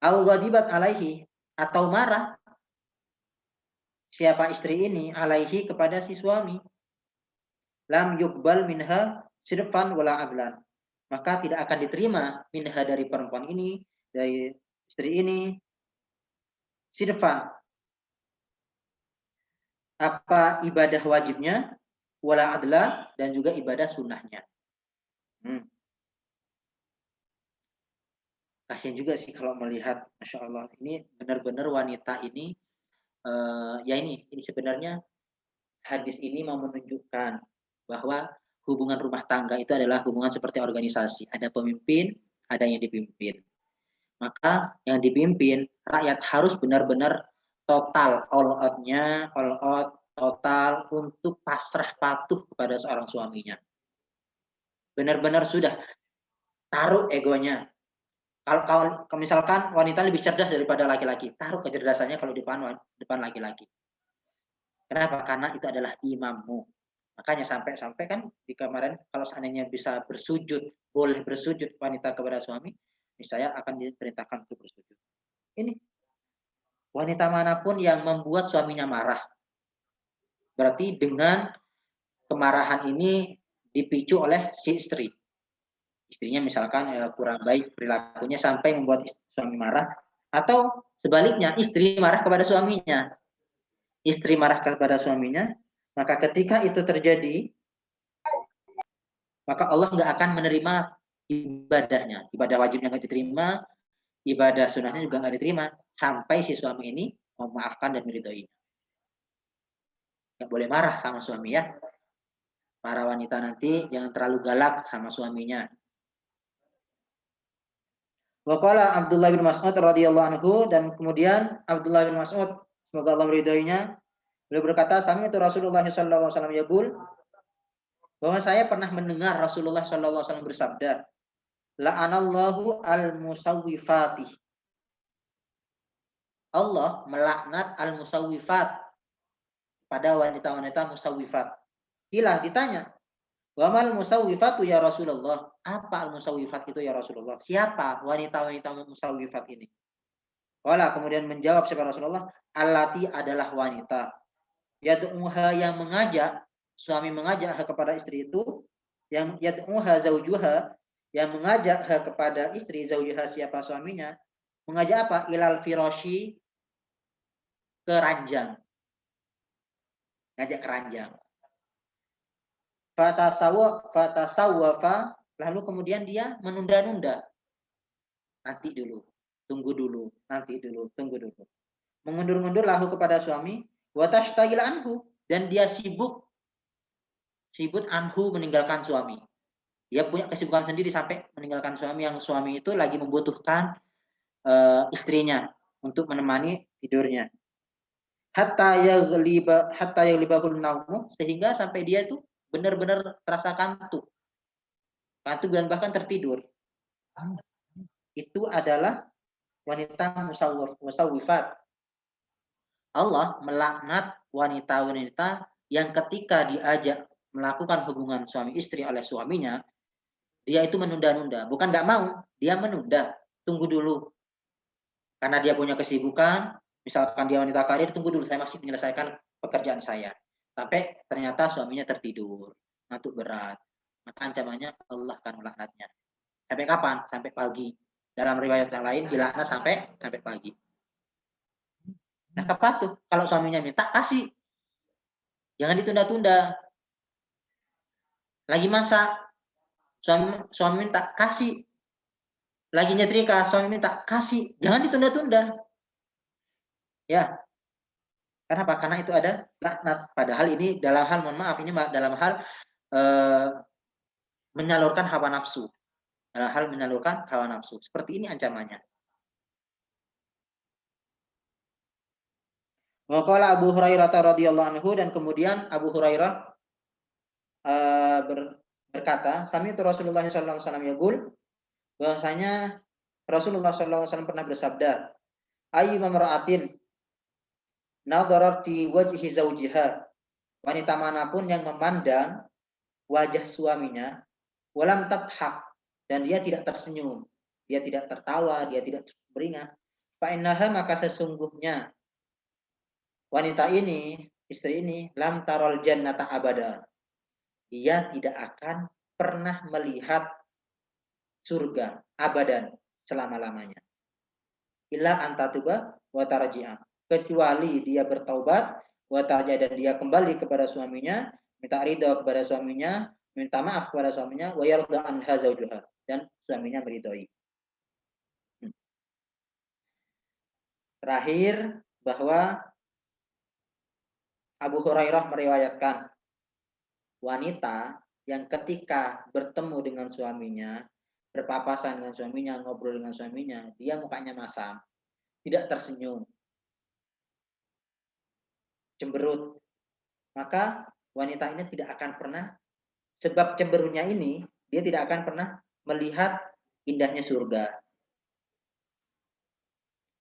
Au ghadibat alaihi, atau marah siapa istri ini alaihi kepada si suami, lam yuqbal minha sirfan wala adlan, maka tidak akan diterima minha dari perempuan ini, dari istri ini, sirfa, apa ibadah wajibnya, wala adla, dan juga ibadah sunnahnya. Kasihan juga sih kalau melihat, Masya Allah, ini benar-benar wanita ini, ini sebenarnya hadis ini mau menunjukkan bahwa hubungan rumah tangga itu adalah hubungan seperti organisasi. Ada pemimpin, ada yang dipimpin. Maka yang dipimpin, rakyat harus benar-benar total, all out, total untuk pasrah patuh kepada seorang suaminya. Benar-benar sudah taruh egonya. Kalau misalkan wanita lebih cerdas daripada laki-laki, taruh kecerdasannya kalau depan laki-laki. Kenapa? Karena itu adalah imammu. Makanya sampai kan di kemarin kalau seandainya bisa bersujud, boleh bersujud wanita kepada suami, misalnya akan diperintahkan untuk bersujud. Ini wanita manapun yang membuat suaminya marah, berarti dengan kemarahan ini dipicu oleh si istri. Istrinya misalkan kurang baik perilakunya sampai membuat suami marah, atau sebaliknya istri marah kepada suaminya. Istri marah kepada suaminya, maka ketika itu terjadi, maka Allah nggak akan menerima ibadahnya. Ibadah wajibnya nggak diterima, ibadah sunnahnya juga nggak diterima, sampai si suami ini memaafkan dan meridhoi. Nggak boleh marah sama suami ya. Para wanita nanti jangan terlalu galak sama suaminya. Waqala Abdullah bin Mas'ud radhiyallahu anhu, dan kemudian Abdullah bin Mas'ud, semoga Allah meridhoinya, beliau berkata, sami itu Rasulullah sallallahu alaihi wasallam yaqul, bahwa saya pernah mendengar Rasulullah sallallahu alaihi wasallam bersabda, la'anallahu al-musawwifati. Allah melaknat al-musawwifat, pada wanita-wanita musawwifat. Kila ditanya, wa mal musawwifatu ya Rasulullah? Apa al-musawwifat itu ya Rasulullah? Siapa wanita-wanita musawwifat ini? Wala kemudian menjawab siapa Rasulullah, allati adalah wanita. Yad'uha yang mengajak, suami mengajak kepada istri itu, yang yad'uha zaujuha yang mengajak kepada istri, zaujuha siapa suaminya, mengajak apa? Ilal firashi, ke ranjang. Ngajak ke ranjang. Fatasawwafa, lalu kemudian dia menunda-nunda. Nanti dulu, tunggu dulu, nanti dulu, tunggu dulu. Mengundur-undur lahu kepada suami, wa tashtagil anhu, dan dia sibuk anhu meninggalkan suami. Dia punya kesibukan sendiri sampai meninggalkan suami, yang suami itu lagi membutuhkan istrinya untuk menemani tidurnya. Hatta yaglibahul naumu, sehingga sampai dia itu benar-benar terasa kantuk dan bahkan tertidur. Itu adalah wanita musawwifat. Allah melaknat wanita-wanita yang ketika diajak melakukan hubungan suami istri oleh suaminya, dia itu menunda-nunda. Bukan nggak mau, dia menunda. Tunggu dulu. Karena dia punya kesibukan, misalkan dia wanita karir, tunggu dulu, saya masih menyelesaikan pekerjaan saya. Sampai ternyata suaminya tertidur, ngantuk berat. Maka ancamannya Allah akan melaknatnya. Sampai kapan? Sampai pagi. Dalam riwayat yang lain dilaknat sampai pagi. Nah, tepat tuh. Kalau suaminya minta, kasih. Jangan ditunda-tunda. Lagi masak, suami minta, kasih. Lagi nyetrika, suami minta, kasih. Jangan ditunda-tunda. Ya. Kenapa? Karena itu ada laknat. Padahal ini dalam hal, mohon maaf, ini dalam hal menyalurkan hawa nafsu. Dalam hal menyalurkan hawa nafsu. Seperti ini ancamannya. Waqala Abu Hurairah radhiyallahu anhu, dan kemudian Abu Hurairah berkata, sami'tu Rasulullah sallallahu alaihi wasallam yaqul, bahwasanya Rasulullah sallallahu alaihi wasallam pernah bersabda, ayyu mamra'atin nadharat fi wajhi zawjiha, wanita manapun yang memandang wajah suaminya, walam tathak, dan dia tidak tersenyum, dia tidak tertawa, dia tidak beringat, fa innaha, maka sesungguhnya wanita ini, istri ini, lam tarol jannata abada, dia tidak akan pernah melihat surga abadan, selama-lamanya. Illa antatuba wa tarji'ah, kecuali dia bertaubat, wa tarja, dan dia kembali kepada suaminya, minta ridha kepada suaminya, minta maaf kepada suaminya, wa yarda anha zaujuha, dan suaminya meridhoi. Terakhir, bahwa Abu Hurairah meriwayatkan, wanita yang ketika bertemu dengan suaminya, berpapasan dengan suaminya, ngobrol dengan suaminya, dia mukanya masam, tidak tersenyum, cemberut, maka wanita ini tidak akan pernah, sebab cemberutnya ini, dia tidak akan pernah melihat indahnya surga.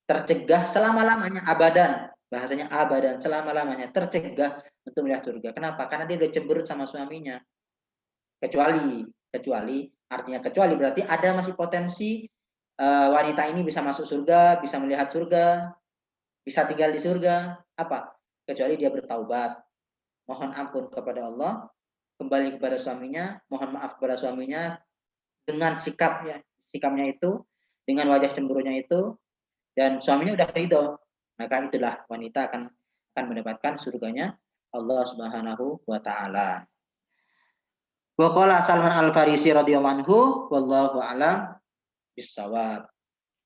Tercegah selama-lamanya, abadan, bahasanya abadan, selama-lamanya tercegah untuk melihat surga. Kenapa? Karena dia udah cemberut sama suaminya. Kecuali artinya kecuali berarti ada masih potensi wanita ini bisa masuk surga, bisa melihat surga, bisa tinggal di surga. Apa? Kecuali dia bertaubat, mohon ampun kepada Allah, kembali kepada suaminya, mohon maaf kepada suaminya dengan sikapnya itu, dengan wajah cemburunya itu, dan suaminya udah ridho, maka itulah wanita akan mendapatkan surganya Allah Subhanahu wa taala. Wa qala Salman Al-Farisi radhiyallahu anhu, wallahu a'lam bissawab.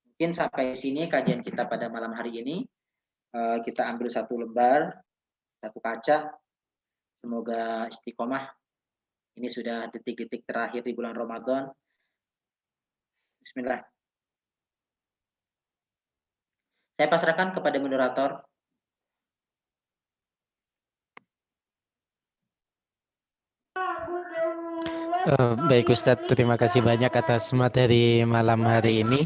Mungkin sampai sini kajian kita pada malam hari ini. Kita ambil satu lembar, satu kaca. Semoga istiqomah. Ini sudah detik-detik terakhir di bulan Ramadan. Bismillah. Saya pasrahkan kepada moderator. Baik Ustadz, terima kasih banyak atas materi malam hari ini.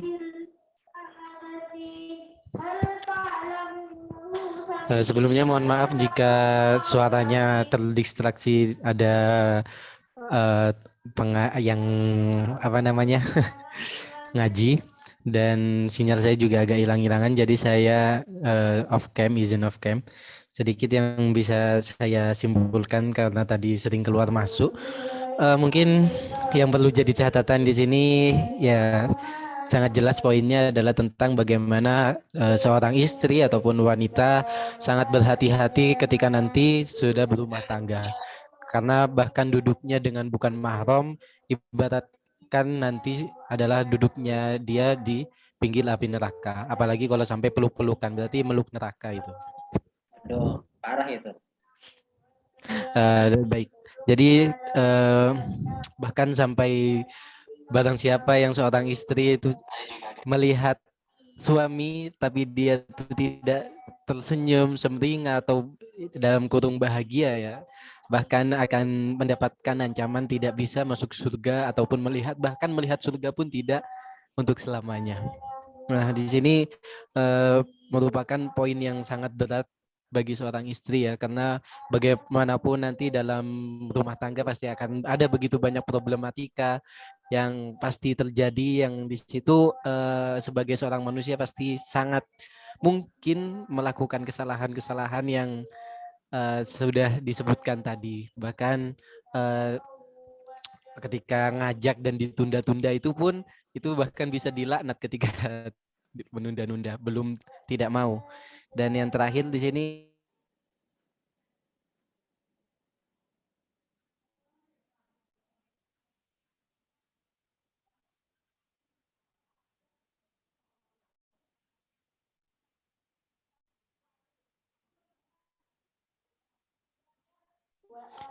Sebelumnya mohon maaf jika suaranya terdistraksi, ada yang apa namanya ngaji, dan sinyal saya juga agak hilang-hilangan, jadi saya off cam, izin off cam. Sedikit yang bisa saya simpulkan karena tadi sering keluar masuk. Mungkin yang perlu jadi catatan di sini ya sangat jelas poinnya adalah tentang bagaimana seorang istri ataupun wanita sangat berhati-hati ketika nanti sudah berumah tangga. Karena bahkan duduknya dengan bukan mahram ibaratkan nanti adalah duduknya dia di pinggir api neraka. Apalagi kalau sampai peluk-pelukan, berarti meluk neraka itu. Aduh, parah itu. Baik. Jadi bahkan sampai barang siapa yang seorang istri itu melihat suami tapi dia itu tidak tersenyum, semringah atau dalam kurung bahagia ya, bahkan akan mendapatkan ancaman tidak bisa masuk surga ataupun bahkan melihat surga pun tidak untuk selamanya. Nah, di sini merupakan poin yang sangat berat bagi seorang istri ya, karena bagaimanapun nanti dalam rumah tangga pasti akan ada begitu banyak problematika yang pasti terjadi, yang di situ sebagai seorang manusia pasti sangat mungkin melakukan kesalahan-kesalahan yang sudah disebutkan tadi. Bahkan ketika ngajak dan ditunda-tunda itu pun itu bahkan bisa dilaknat ketika menunda-nunda, belum tidak mau. Dan yang terakhir di sini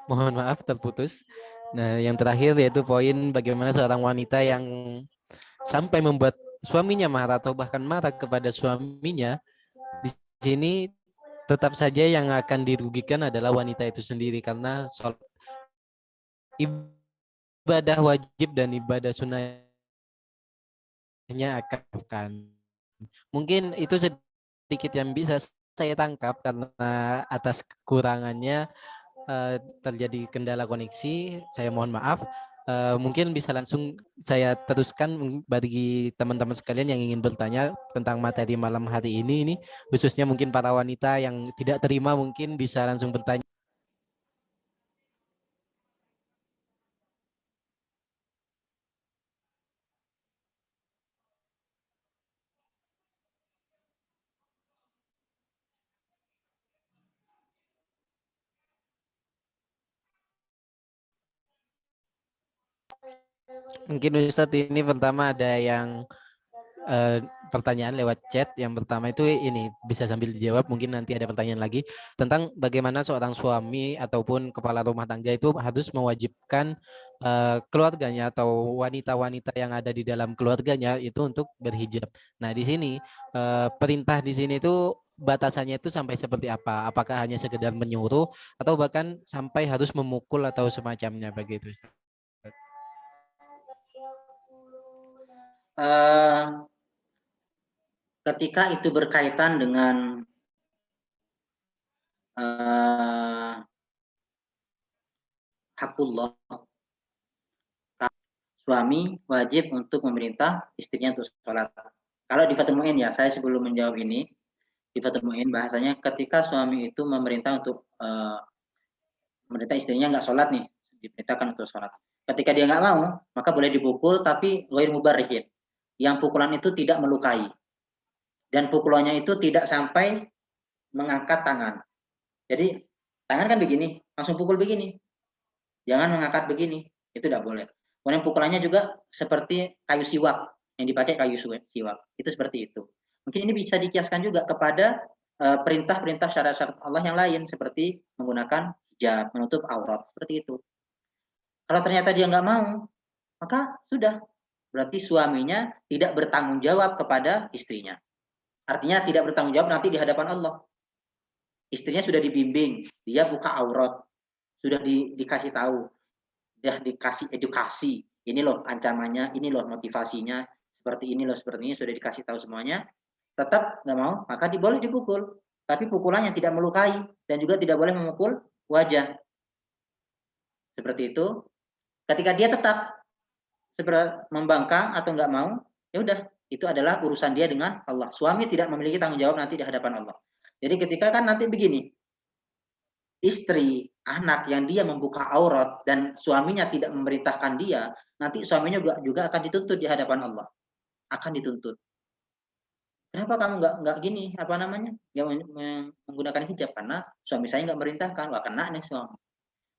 mohon maaf terputus. Nah, yang terakhir yaitu poin bagaimana seorang wanita yang sampai membuat suaminya marah atau bahkan marah kepada suaminya, di sini tetap saja yang akan dirugikan adalah wanita itu sendiri, karena soal ibadah wajib dan ibadah sunnahnya akan. Mungkin itu sedikit yang bisa saya tangkap, karena atas kekurangannya terjadi kendala koneksi, saya mohon maaf. Mungkin bisa langsung saya teruskan bagi teman-teman sekalian yang ingin bertanya tentang materi malam hari ini khususnya mungkin para wanita yang tidak terima, mungkin bisa langsung bertanya. Mungkin Ustadz ini pertama ada yang pertanyaan lewat chat. Yang pertama itu ini bisa sambil dijawab, mungkin nanti ada pertanyaan lagi tentang bagaimana seorang suami ataupun kepala rumah tangga itu harus mewajibkan keluarganya atau wanita-wanita yang ada di dalam keluarganya itu untuk berhijab. Nah, di sini perintah di sini itu batasannya itu sampai seperti apa? Apakah hanya sekedar menyuruh atau bahkan sampai harus memukul atau semacamnya begitu? Ketika itu berkaitan dengan hakullah, suami wajib untuk memerintah istrinya untuk sholat. Kalau di Fathul Mu'in ya, saya sebelum menjawab ini, di Fathul Mu'in bahasanya ketika suami itu memerintah untuk memerintah istrinya nggak sholat nih, diperintahkan untuk sholat. Ketika dia nggak mau, maka boleh dipukul, tapi ghair mubarrihin. Yang pukulan itu tidak melukai. Dan pukulannya itu tidak sampai mengangkat tangan. Jadi tangan kan begini, langsung pukul begini. Jangan mengangkat begini, itu tidak boleh. Kemudian pukulannya juga seperti kayu siwak, yang dipakai kayu siwak. Itu seperti itu. Mungkin ini bisa dikiaskan juga kepada perintah-perintah syarat-syarat Allah yang lain, seperti menggunakan hijab, menutup aurat, seperti itu. Kalau ternyata dia nggak mau, maka sudah. Berarti suaminya tidak bertanggung jawab kepada istrinya. Artinya tidak bertanggung jawab nanti di hadapan Allah. Istrinya sudah dibimbing, dia buka aurat, sudah dikasih tahu. ya dikasih edukasi, ini loh ancamannya, ini loh motivasinya, seperti ini loh, seperti ini sudah dikasih tahu semuanya, tetap nggak mau, maka boleh dipukul. Tapi pukulannya tidak melukai dan juga tidak boleh memukul wajah. Seperti itu. Ketika dia tetap membangkang atau nggak mau, ya udah, itu adalah urusan dia dengan Allah. Suami tidak memiliki tanggung jawab nanti di hadapan Allah. Jadi ketika kan nanti begini, istri, anak yang dia membuka aurat dan suaminya tidak memerintahkan dia, nanti suaminya juga akan dituntut di hadapan Allah. Akan dituntut. Kenapa kamu nggak gini, apa namanya, nggak menggunakan hijab? Karena suami saya nggak memerintahkan, wah kena nih suami.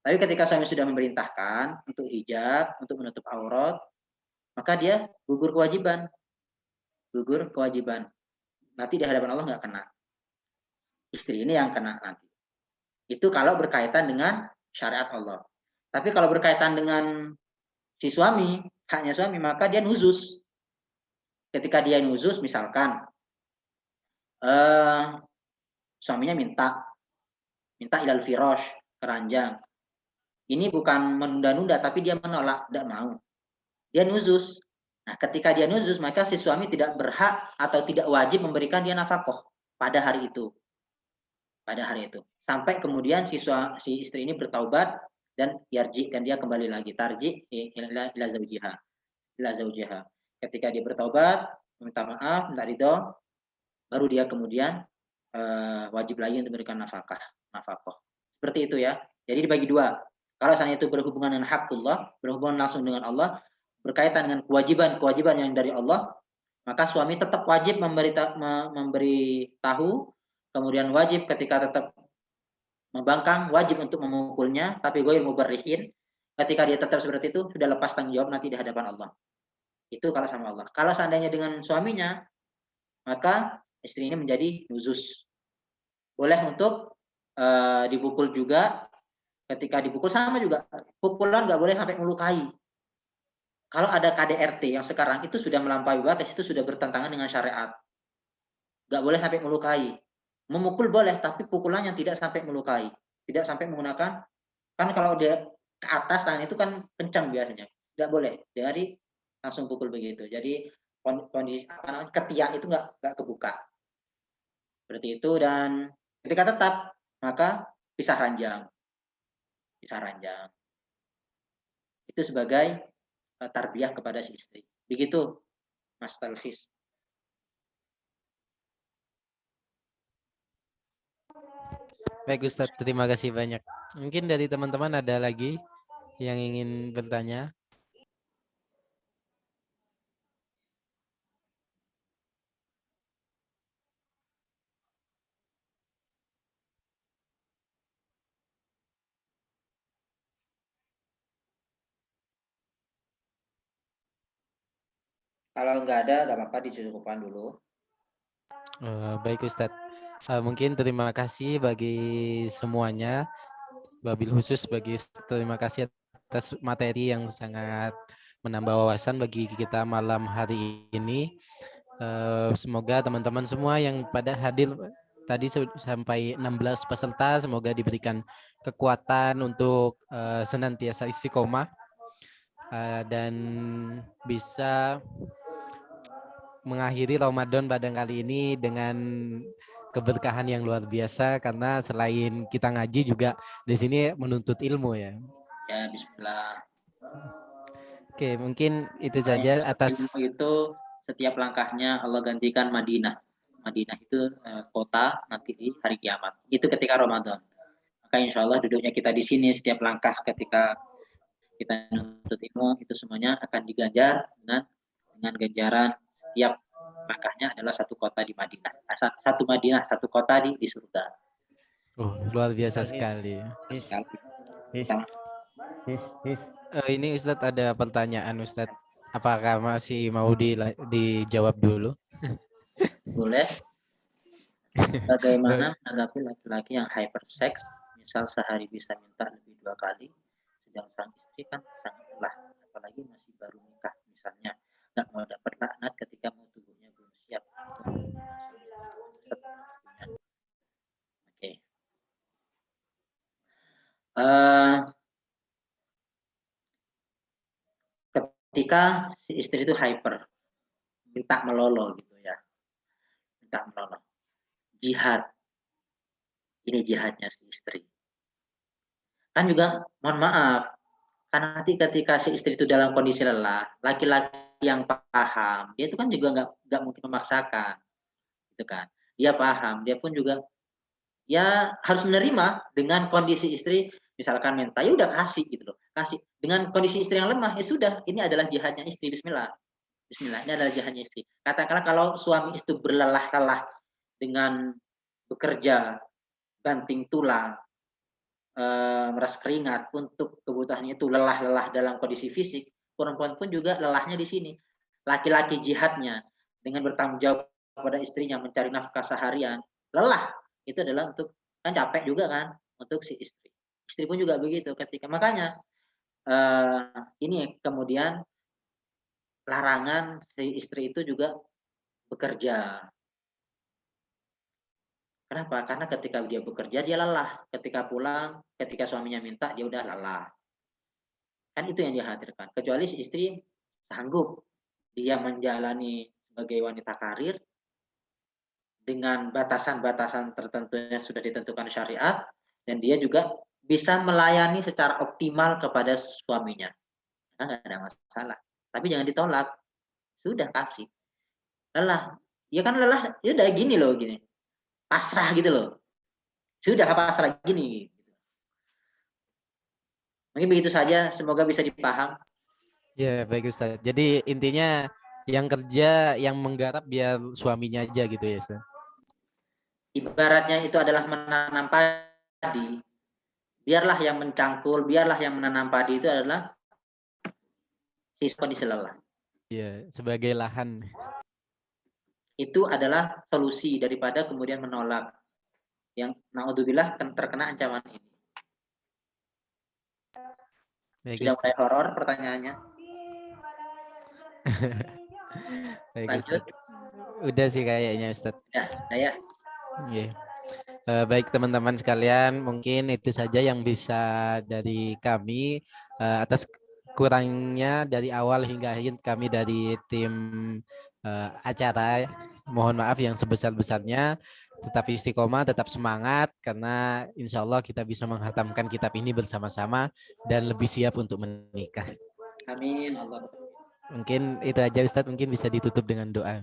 Tapi ketika suami sudah memerintahkan untuk hijab, untuk menutup aurat, maka dia gugur kewajiban. Gugur kewajiban. Nanti di hadapan Allah nggak kena. Istri ini yang kena nanti. Itu kalau berkaitan dengan syariat Allah. Tapi kalau berkaitan dengan si suami, haknya suami, maka dia nuzus. Ketika dia nuzus, misalkan suaminya minta ilal firosh, keranjang. Ini bukan menunda-nunda, tapi dia menolak, tidak mau. Dia nuzus. Nah, ketika dia nuzus, maka si suami tidak berhak atau tidak wajib memberikan dia nafkah pada hari itu. Pada hari itu. Sampai kemudian si istri ini bertaubat dan yarji, dan dia kembali lagi tarji ila zaujiha. Ila zaujiha. Ketika dia bertaubat, minta maaf, minta ridho, baru dia kemudian wajib lagi untuk memberikan nafkah. Seperti itu ya. Jadi dibagi dua. Kalau seandainya itu berhubungan dengan hakullah, berhubungan langsung dengan Allah, berkaitan dengan kewajiban yang dari Allah, maka suami tetap wajib memberitahu, kemudian wajib ketika tetap membangkang, wajib untuk memukulnya, tapi ghair mubarrihin, ketika dia tetap seperti itu, sudah lepas tanggung jawab nanti di hadapan Allah. Itu kalau sama Allah. Kalau seandainya dengan suaminya, maka istri ini menjadi nuzus. Boleh untuk dipukul juga. Ketika dipukul sama juga, pukulan nggak boleh sampai melukai. Kalau ada KDRT yang sekarang itu sudah melampaui batas, itu sudah bertentangan dengan syariat. Nggak boleh sampai melukai. Memukul boleh, tapi pukulannya tidak sampai melukai. Tidak sampai menggunakan, kan kalau dia ke atas tangan itu kan kencang biasanya. Nggak boleh, dari langsung pukul begitu. Jadi kondisi apa namanya, ketiak itu nggak kebuka. Seperti itu, dan ketika tetap, maka pisah ranjang. Itu sebagai tarbiyah kepada si istri. Begitu, Mas Talfis. Baik Ustadz, terima kasih banyak. Mungkin dari teman-teman ada lagi yang ingin bertanya? Kalau nggak ada, nggak apa-apa, dicukupkan dulu. Baik Ustadz, mungkin terima kasih bagi semuanya. Wabil khusus terima kasih atas materi yang sangat menambah wawasan bagi kita malam hari ini. Semoga teman-teman semua yang pada hadir tadi sampai 16 peserta, semoga diberikan kekuatan untuk senantiasa istiqomah dan bisa mengakhiri Ramadan pada kali ini dengan keberkahan yang luar biasa, karena selain kita ngaji juga di sini menuntut ilmu ya. Ya, bismillah. Oke, mungkin itu saja atas ilmu itu setiap langkahnya Allah gantikan Madinah. Madinah itu kota nanti di hari kiamat. Itu ketika Ramadan. Maka insya Allah duduknya kita di sini, setiap langkah ketika kita menuntut ilmu itu semuanya akan diganjar dengan ganjaran setiap langkahnya adalah satu kota di Madinah. Satu Madinah, satu kota di surga. luar biasa sekali. Ini Ustadz ada pertanyaan Ustadz. Apakah masih mau dijawab dulu? Boleh. Bagaimana menanggapi laki-laki yang hypersex, misal sehari bisa minta lebih 2 kali, sedang sang istri kan sangat lelah, apalagi masih baru nikah misalnya, nggak mau dapat laknat ketika mau tubuhnya belum siap. Oke. ketika si istri itu hyper, minta melolo gitu ya, minta melolo, jihad, ini jihadnya si istri. Kan juga mohon maaf, karena nanti ketika si istri itu dalam kondisi lelah, laki-laki yang paham, dia itu kan juga nggak mungkin memaksakan, gitu kan. Dia paham, dia pun juga ya harus menerima dengan kondisi istri, misalkan minta, ya udah kasih gitu loh, kasih. Dengan kondisi istri yang lemah, ya sudah, ini adalah jihadnya istri, bismillah. Bismillah, ini adalah jihadnya istri. Katakanlah kalau suami itu berlelah-lelah dengan bekerja, banting tulang, meras keringat untuk kebutuhannya itu lelah-lelah dalam kondisi fisik, perempuan pun juga lelahnya di sini. Laki-laki jihadnya dengan bertanggung jawab kepada istrinya mencari nafkah seharian, lelah itu adalah untuk kan capek juga kan untuk si istri. Istri pun juga begitu ketika makanya ini kemudian larangan si istri itu juga bekerja. Kenapa? Karena ketika dia bekerja dia lelah, ketika pulang, ketika suaminya minta dia udah lelah. Kan itu yang dikhawatirkan. Kecuali si istri sanggup dia menjalani sebagai wanita karir dengan batasan-batasan tertentu yang sudah ditentukan syariat dan dia juga bisa melayani secara optimal kepada suaminya. Karena nggak ada masalah. Tapi jangan ditolak. Sudah kasih. Lelah. Ya kan lelah, ya udah gini loh gini. Pasrah gitu loh. Sudah pasrah gini. Mungkin begitu saja, semoga bisa dipaham. Ya, baik Ustaz. Jadi intinya yang kerja, yang menggarap biar suaminya aja gitu ya Ustaz. Ibaratnya itu adalah menanam padi. Biarlah yang mencangkul, biarlah yang menanam padi itu adalah si kondisi lelah. Iya, sebagai lahan. Itu adalah solusi daripada kemudian menolak. Yang naudzubillah terkena ancaman ini. Baik Sudah mulai Ustaz. horor pertanyaannya. Baik Lanjut. Ustaz. Udah sih kayaknya Ustaz. Ya. Iya. Baik teman-teman sekalian, mungkin itu saja yang bisa dari kami atas kurangnya dari awal hingga akhir kami dari tim acara. Mohon maaf yang sebesar-besarnya. Tetap istiqomah, tetap semangat karena insya Allah kita bisa menghatamkan kitab ini bersama-sama dan lebih siap untuk menikah. Amin. Allah. Mungkin itu aja Ustadz, mungkin bisa ditutup dengan doa.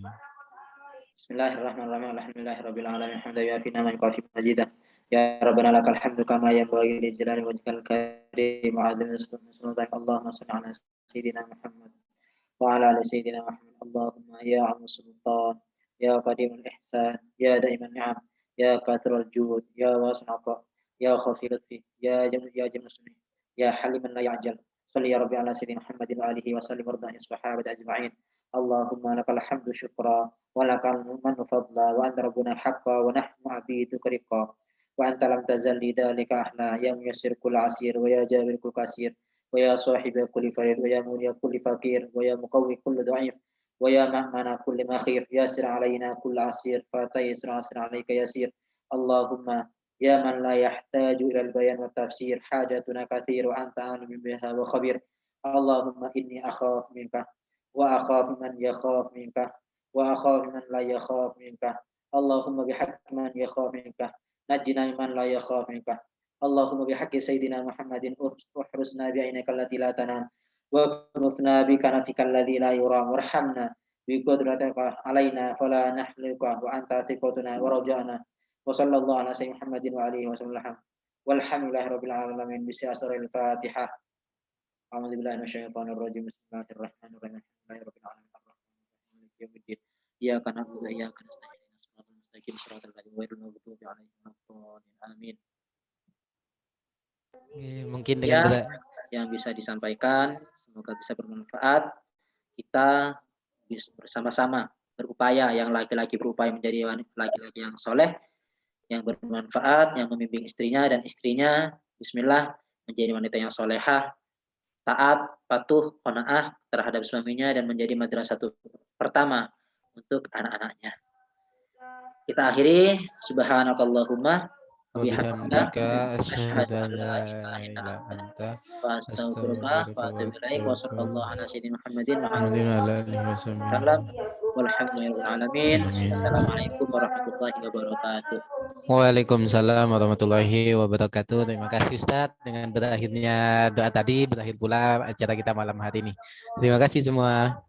Bismillahirrahmanirrahim. Alhamdulillahirabbil alamin. Hamdan yafina man yukafi majidah. Ya Rabbana lakal hamdu kama yanbaghi li jalali wajhikal karim wa 'azimi sultanik. Allahumma shalli ala sayyidina Muhammad wa ala ali sayyidina Muhammad. Allahumma ya 'azim sultan, ya qadimul ihsan, ya daiman ni'am, ya kathirul jud, ya wasi'ul 'ata, ya khafil lutfi, ya jamil sunni, ya haliman la ya'jal. Shalli ya Rabbi ala sayyidina Muhammadin wa alihi wa sallim warda an sahabati ajma'in. Allahumma lakal hamdu syukra ولك المن فضلا وأنت ربنا حقا ونحن عبيدك رقا وأنت لم تزل لذلك أهلا يا ميسر كل عسير ويا جابر كل كثير ويا صاحب كل فريد ويا مولي كل فقير ويا مقوي كل ضعيف ويا مأمن كل مخيف ياسر علينا كل عسير فتيسر عسر عليك يسير اللهم يا من لا يحتاج إلى البيان والتفسير حاجتنا كثير وأنت عالم بها وخبير اللهم إني أخاف منك وأخاف من يخاف منك وأخاف من لا يخاف منك اللهم بحق من يخاف منك نجنا ممن لا يخاف منك اللهم بحق سيدنا محمد احرسنا بعينك التي لا تنام واكنفنا بكنفك الذي لا يرام وارحمنا بقدرتك علينا فلا نحلك وأنت ثقتنا ورجانا وصلى الله على سيدنا محمد وعليه وسلم والحمد لله رب العالمين بسياسر الفاتحة أعوذ بالله من الشيطان الرجيم بسم الله الرحمن الرحيم الحمد لله رب العالمين yaumiddin. Iyyaka na'budu wa iyyaka nasta'in. Shiratal mustaqim shiratal ladzina ghairil maghdubi 'alaihim waladdallin. Amin. Mungkin dengan yang bisa disampaikan semoga bisa bermanfaat. Kita bersama-sama berupaya, yang laki-laki berupaya menjadi laki-laki yang soleh, yang bermanfaat, yang membimbing istrinya dan istrinya bismillah menjadi wanita yang solehah, taat, patuh, qanaah terhadap suaminya dan menjadi madrasah pertama untuk anak-anaknya. Kita akhiri subhanakallahumma wa Wabihamdika bihamdika asyhadu asyhadu an an la la ilaha illa ilaha anta anta wa astaghfiruka wa astaghfiruka wa atubu ilaik. Wa sallallahu ala sayyidina Muhammadin wa ala Muhammadin wa ala alihi wasallam. wasallam. Walhamdulillahirabbil alamin. Amin. Assalamualaikum warahmatullahi wabarakatuh. Waalaikumsalam warahmatullahi wabarakatuh. Terima kasih Ustadz. Dengan berakhirnya doa tadi, berakhir pula acara kita malam hari ini. Terima kasih semua.